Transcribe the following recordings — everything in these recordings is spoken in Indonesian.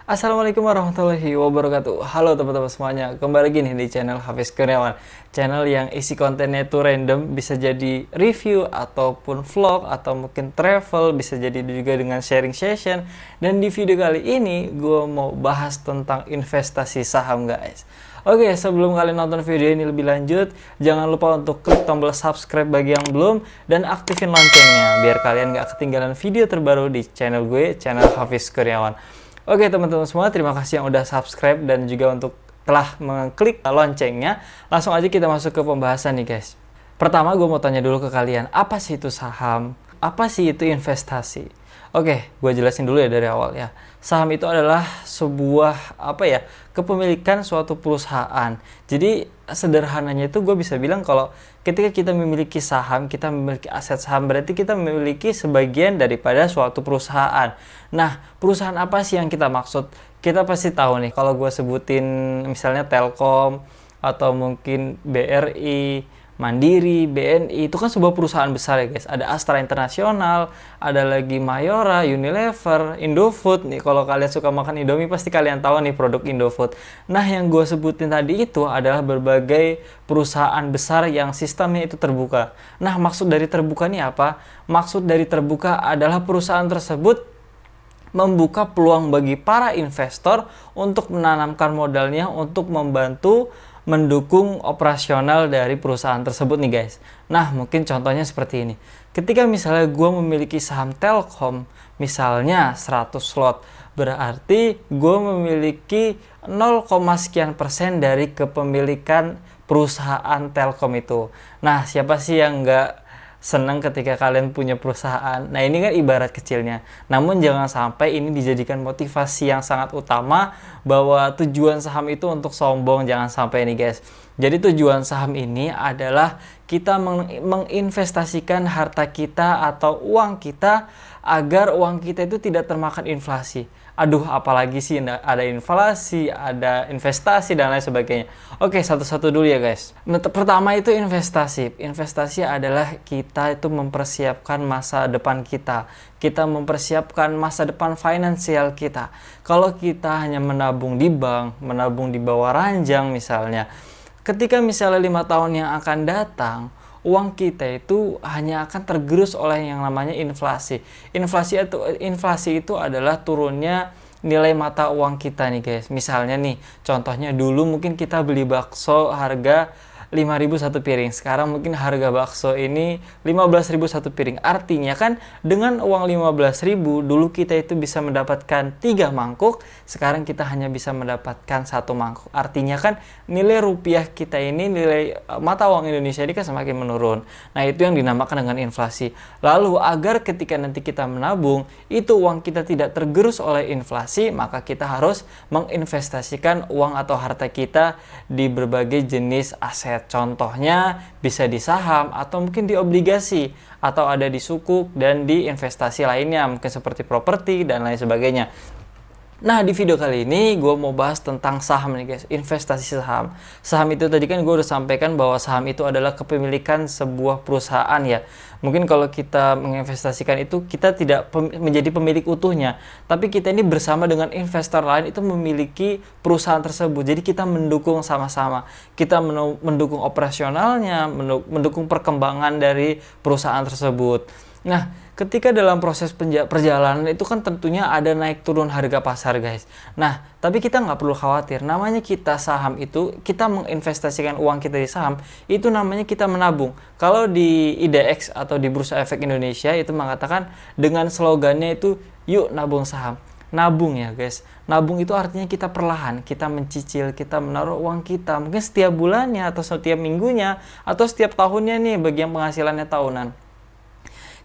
Assalamualaikum warahmatullahi wabarakatuh. Halo teman-teman semuanya, kembali lagi nih di channel Hafiz Kurniawan. Channel yang isi kontennya itu random, bisa jadi review ataupun vlog atau mungkin travel, bisa jadi juga dengan sharing session. Dan di video kali ini gue mau bahas tentang investasi saham, guys. Oke, sebelum kalian nonton video ini lebih lanjut, jangan lupa untuk klik tombol subscribe bagi yang belum dan aktifin loncengnya biar kalian gak ketinggalan video terbaru di channel gue, channel Hafiz Kurniawan. Oke teman-teman semua, terima kasih yang udah subscribe dan juga untuk telah mengklik loncengnya. Langsung aja kita masuk ke pembahasan nih guys. Pertama gue mau tanya dulu ke kalian, apa sih itu saham? Apa sih itu investasi? Oke, gue jelasin dulu ya dari awal ya. Saham itu adalah sebuah kepemilikan suatu perusahaan. Jadi sederhananya itu gue bisa bilang kalau ketika kita memiliki saham, kita memiliki aset saham, berarti kita memiliki sebagian daripada suatu perusahaan. Nah, perusahaan apa sih yang kita maksud? Kita pasti tahu nih, kalau gue sebutin misalnya Telkom, atau mungkin BRI, Mandiri, BNI, itu kan sebuah perusahaan besar ya guys. Ada Astra Internasional, ada lagi Mayora, Unilever, Indofood. Nih kalau kalian suka makan Indomie pasti kalian tahu nih produk Indofood. Nah yang gue sebutin tadi itu adalah berbagai perusahaan besar yang sistemnya itu terbuka. Nah maksud dari terbuka ini apa? Maksud dari terbuka adalah perusahaan tersebut membuka peluang bagi para investor untuk menanamkan modalnya untuk membantu mendukung operasional dari perusahaan tersebut nih guys. Nah mungkin contohnya seperti ini. Ketika misalnya gue memiliki saham Telkom, misalnya 100 slot, berarti gue memiliki 0, sekian persen dari kepemilikan perusahaan Telkom itu. Nah siapa sih yang nggak senang ketika kalian punya perusahaan? Nah ini kan ibarat kecilnya. Namun jangan sampai ini dijadikan motivasi yang sangat utama bahwa tujuan saham itu untuk sombong. Jangan sampai ini guys. Jadi tujuan saham ini adalah kita menginvestasikan harta kita atau uang kita agar uang kita itu tidak termakan inflasi. Aduh, apalagi sih ada inflasi, ada investasi, dan lain sebagainya. Oke, satu-satu dulu ya guys. Pertama itu investasi. Investasi adalah kita itu mempersiapkan masa depan kita. Kita mempersiapkan masa depan finansial kita. Kalau kita hanya menabung di bank, menabung di bawah ranjang misalnya, ketika misalnya 5 tahun yang akan datang, uang kita itu hanya akan tergerus oleh yang namanya inflasi. Inflasi itu adalah turunnya nilai mata uang kita nih guys. Misalnya nih, contohnya dulu mungkin kita beli bakso harga 5.000 satu piring. Sekarang mungkin harga bakso ini 15.000 satu piring. Artinya kan dengan uang 15.000 dulu kita itu bisa mendapatkan 3 mangkuk, sekarang kita hanya bisa mendapatkan 1 mangkuk. Artinya kan nilai rupiah kita ini, nilai mata uang Indonesia ini kan semakin menurun. Nah, itu yang dinamakan dengan inflasi. Lalu agar ketika nanti kita menabung, itu uang kita tidak tergerus oleh inflasi, maka kita harus menginvestasikan uang atau harta kita di berbagai jenis aset. Contohnya bisa di saham atau mungkin di obligasi atau ada di sukuk dan di investasi lainnya mungkin seperti properti dan lain sebagainya. Nah di video kali ini gue mau bahas tentang saham nih guys, investasi saham. Saham itu tadi kan gue udah sampaikan bahwa saham itu adalah kepemilikan sebuah perusahaan ya. Mungkin kalau kita menginvestasikan itu kita tidak menjadi pemilik utuhnya, tapi kita ini bersama dengan investor lain itu memiliki perusahaan tersebut. Jadi kita mendukung sama-sama. Kita mendukung operasionalnya, mendukung perkembangan dari perusahaan tersebut. Nah, ketika dalam proses perjalanan itu kan tentunya ada naik turun harga pasar guys. Nah, tapi kita nggak perlu khawatir. Namanya kita saham itu, kita menginvestasikan uang kita di saham, itu namanya kita menabung. Kalau di IDX atau di Bursa Efek Indonesia itu mengatakan dengan slogannya itu, yuk nabung saham. Nabung ya guys. Nabung itu artinya kita perlahan, kita mencicil, kita menaruh uang kita. Mungkin setiap bulannya atau setiap minggunya atau setiap tahunnya nih bagi yang penghasilannya tahunan.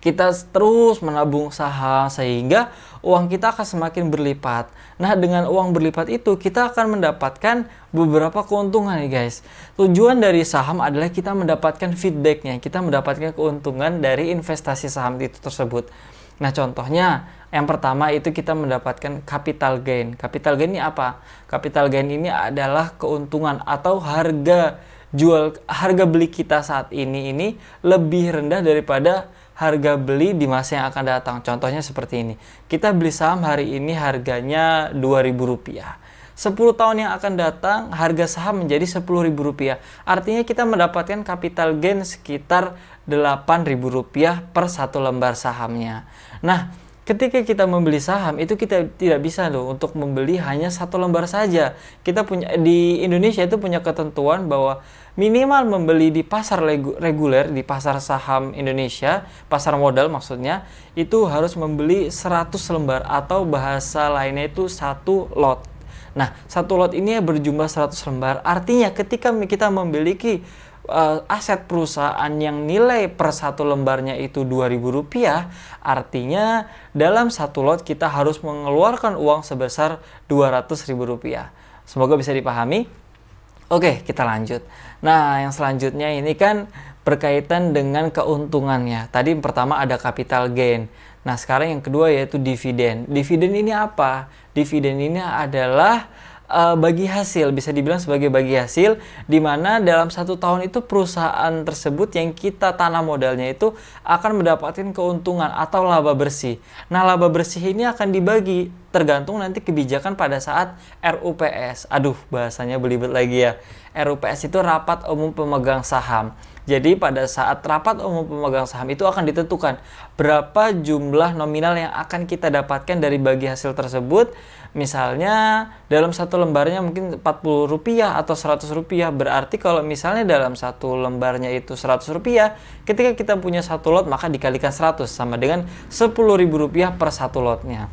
Kita terus menabung saham sehingga uang kita akan semakin berlipat. Nah dengan uang berlipat itu kita akan mendapatkan beberapa keuntungan nih guys. Tujuan dari saham adalah kita mendapatkan feedbacknya. Kita mendapatkan keuntungan dari investasi saham itu tersebut. Nah contohnya yang pertama itu kita mendapatkan capital gain. Capital gain ini apa? Capital gain ini adalah keuntungan atau harga beli kita saat ini lebih rendah daripada harga beli di masa yang akan datang. Contohnya seperti ini. Kita beli saham hari ini harganya Rp2.000. 10 tahun yang akan datang harga saham menjadi Rp10.000. Artinya kita mendapatkan capital gain sekitar Rp8.000 per satu lembar sahamnya. Nah, ketika kita membeli saham itu kita tidak bisa loh untuk membeli hanya satu lembar saja. Kita punya di Indonesia itu punya ketentuan bahwa minimal membeli di pasar reguler, di pasar saham Indonesia, pasar modal maksudnya, itu harus membeli 100 lembar atau bahasa lainnya itu satu lot. Nah, satu lot ini berjumlah 100 lembar. Artinya ketika kita memiliki aset perusahaan yang nilai per satu lembarnya itu Rp2.000, artinya dalam satu lot kita harus mengeluarkan uang sebesar Rp200.000. Semoga bisa dipahami. Oke, kita lanjut. Nah, yang selanjutnya ini kan berkaitan dengan keuntungannya. Tadi pertama ada capital gain. Nah, sekarang yang kedua yaitu dividen. Dividen ini apa? Dividen ini adalah bagi hasil, bisa dibilang sebagai bagi hasil, di mana dalam 1 tahun itu perusahaan tersebut yang kita tanam modalnya itu akan mendapatkan keuntungan atau laba bersih. Nah, laba bersih ini akan dibagi tergantung nanti kebijakan pada saat RUPS. Aduh, bahasanya belibet lagi ya. RUPS itu rapat umum pemegang saham. Jadi pada saat rapat umum pemegang saham itu akan ditentukan berapa jumlah nominal yang akan kita dapatkan dari bagi hasil tersebut. Misalnya dalam satu lembarnya mungkin Rp40 atau Rp100. Berarti kalau misalnya dalam satu lembarnya itu Rp100, ketika kita punya satu lot maka dikalikan 100 sama dengan Rp10.000 per satu lotnya.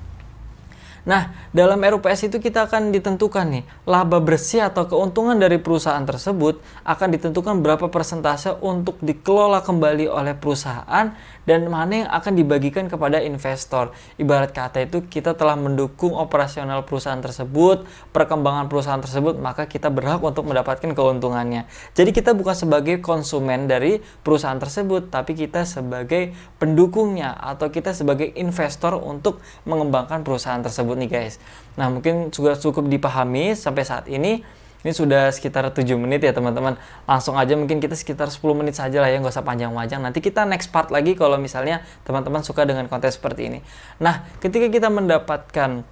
Nah, dalam RUPS itu kita akan ditentukan nih, laba bersih atau keuntungan dari perusahaan tersebut akan ditentukan berapa persentase untuk dikelola kembali oleh perusahaan dan mana yang akan dibagikan kepada investor. Ibarat kata itu kita telah mendukung operasional perusahaan tersebut, perkembangan perusahaan tersebut, maka kita berhak untuk mendapatkan keuntungannya. Jadi kita bukan sebagai konsumen dari perusahaan tersebut, tapi kita sebagai pendukungnya atau kita sebagai investor untuk mengembangkan perusahaan tersebut nih guys. Nah, mungkin sudah cukup dipahami sampai saat ini. Ini sudah sekitar 7 menit ya teman-teman. Langsung aja mungkin kita sekitar 10 menit saja lah ya, nggak usah panjang-panjang. Nanti kita next part lagi kalau misalnya teman-teman suka dengan konten seperti ini. Nah, ketika kita mendapatkan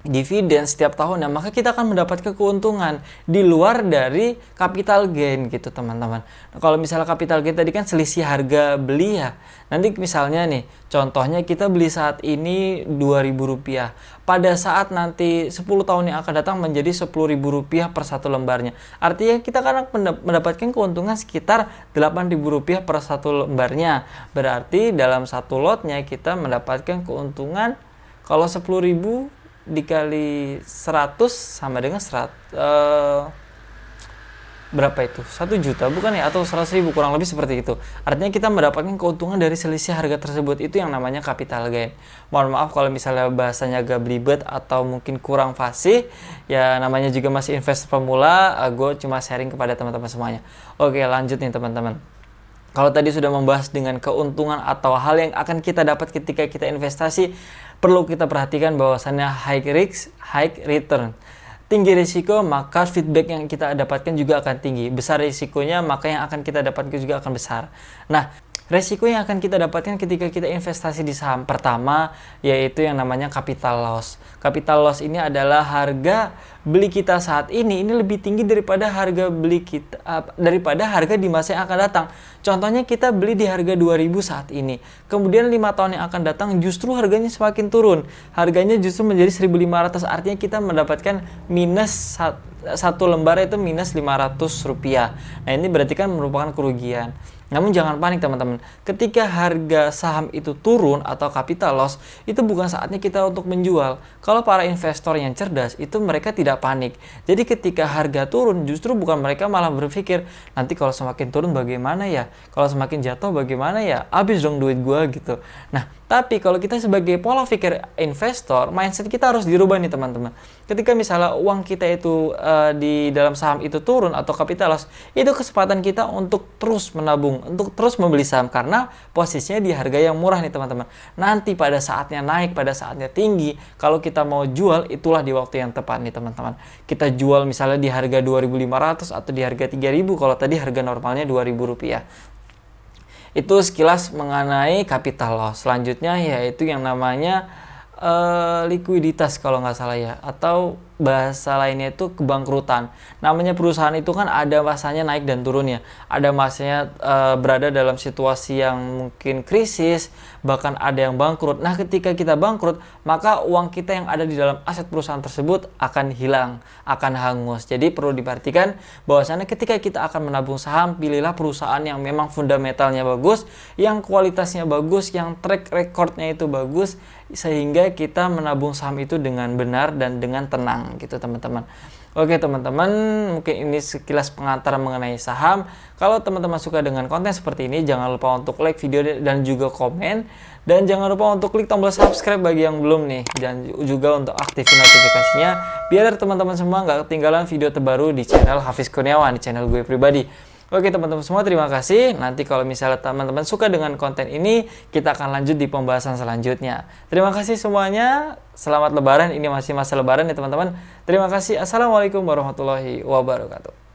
dividen setiap tahunnya, maka kita akan mendapatkan keuntungan di luar dari capital gain gitu teman-teman. Nah, kalau misalnya capital gain tadi kan selisih harga beli ya. Nanti misalnya nih, contohnya kita beli saat ini Rp2.000. Pada saat nanti 10 tahun yang akan datang menjadi Rp10.000 per satu lembarnya. Artinya kita akan mendapatkan keuntungan sekitar Rp8.000 per satu lembarnya. Berarti dalam satu lotnya kita mendapatkan keuntungan kalau 10.000 dikali 100 sama dengan berapa itu? 1 juta bukan ya? Atau 100.000, kurang lebih seperti itu. Artinya kita mendapatkan keuntungan dari selisih harga tersebut. Itu yang namanya capital gain. Mohon maaf kalau misalnya bahasanya agak belibet atau mungkin kurang fasih. Ya namanya juga masih investor pemula, gue cuma sharing kepada teman-teman semuanya. Oke, lanjut nih teman-teman. Kalau tadi sudah membahas dengan keuntungan atau hal yang akan kita dapat ketika kita investasi, perlu kita perhatikan bahwasannya high risk, high return. Tinggi risiko, maka feedback yang kita dapatkan juga akan tinggi. Besar risikonya, maka yang akan kita dapatkan juga akan besar. Nah, resiko yang akan kita dapatkan ketika kita investasi di saham pertama yaitu yang namanya capital loss. Capital loss ini adalah harga beli kita saat ini lebih tinggi daripada harga beli kita daripada harga di masa yang akan datang. Contohnya kita beli di harga 2.000 saat ini. Kemudian 5 tahun yang akan datang justru harganya semakin turun. Harganya justru menjadi 1.500, artinya kita mendapatkan minus satu lembar itu minus Rp500. Nah, ini berarti kan merupakan kerugian. Namun jangan panik teman-teman. Ketika harga saham itu turun atau capital loss, itu bukan saatnya kita untuk menjual. Kalau para investor yang cerdas, itu mereka tidak panik. Jadi ketika harga turun, justru bukan mereka malah berpikir, nanti kalau semakin turun bagaimana ya? Kalau semakin jatuh bagaimana ya? Habis dong duit gua gitu. Nah, tapi kalau kita sebagai pola pikir investor, mindset kita harus dirubah nih teman-teman. Ketika misalnya uang kita itu di dalam saham itu turun atau capital loss, itu kesempatan kita untuk terus menabung, untuk terus membeli saham karena posisinya di harga yang murah nih teman-teman. Nanti pada saatnya naik, pada saatnya tinggi, kalau kita mau jual, itulah di waktu yang tepat nih teman-teman. Kita jual misalnya di harga 2.500 atau di harga 3.000 kalau tadi harga normalnya Rp2.000. Itu sekilas mengenai capital loss. Selanjutnya yaitu yang namanya likuiditas kalau nggak salah ya, atau bahasa lainnya itu kebangkrutan. Namanya perusahaan itu kan ada masanya naik dan turun ya, ada masanya berada dalam situasi yang mungkin krisis, bahkan ada yang bangkrut. Nah ketika kita bangkrut, maka uang kita yang ada di dalam aset perusahaan tersebut akan hilang, akan hangus. Jadi perlu diperhatikan bahwasannya ketika kita akan menabung saham, pilihlah perusahaan yang memang fundamentalnya bagus, yang kualitasnya bagus, yang track recordnya itu bagus, sehingga kita menabung saham itu dengan benar dan dengan tenang gitu teman-teman. Oke teman-teman, mungkin ini sekilas pengantar mengenai saham. Kalau teman-teman suka dengan konten seperti ini, jangan lupa untuk like video dan juga komen, dan jangan lupa untuk klik tombol subscribe bagi yang belum nih, dan juga untuk aktifin notifikasinya biar teman-teman semua nggak ketinggalan video terbaru di channel Hafiz Kurniawan, di channel gue pribadi. Oke teman-teman semua, terima kasih. Nanti kalau misalnya teman-teman suka dengan konten ini, kita akan lanjut di pembahasan selanjutnya. Terima kasih semuanya. Selamat Lebaran. Ini masih masa Lebaran ya teman-teman. Terima kasih. Assalamualaikum warahmatullahi wabarakatuh.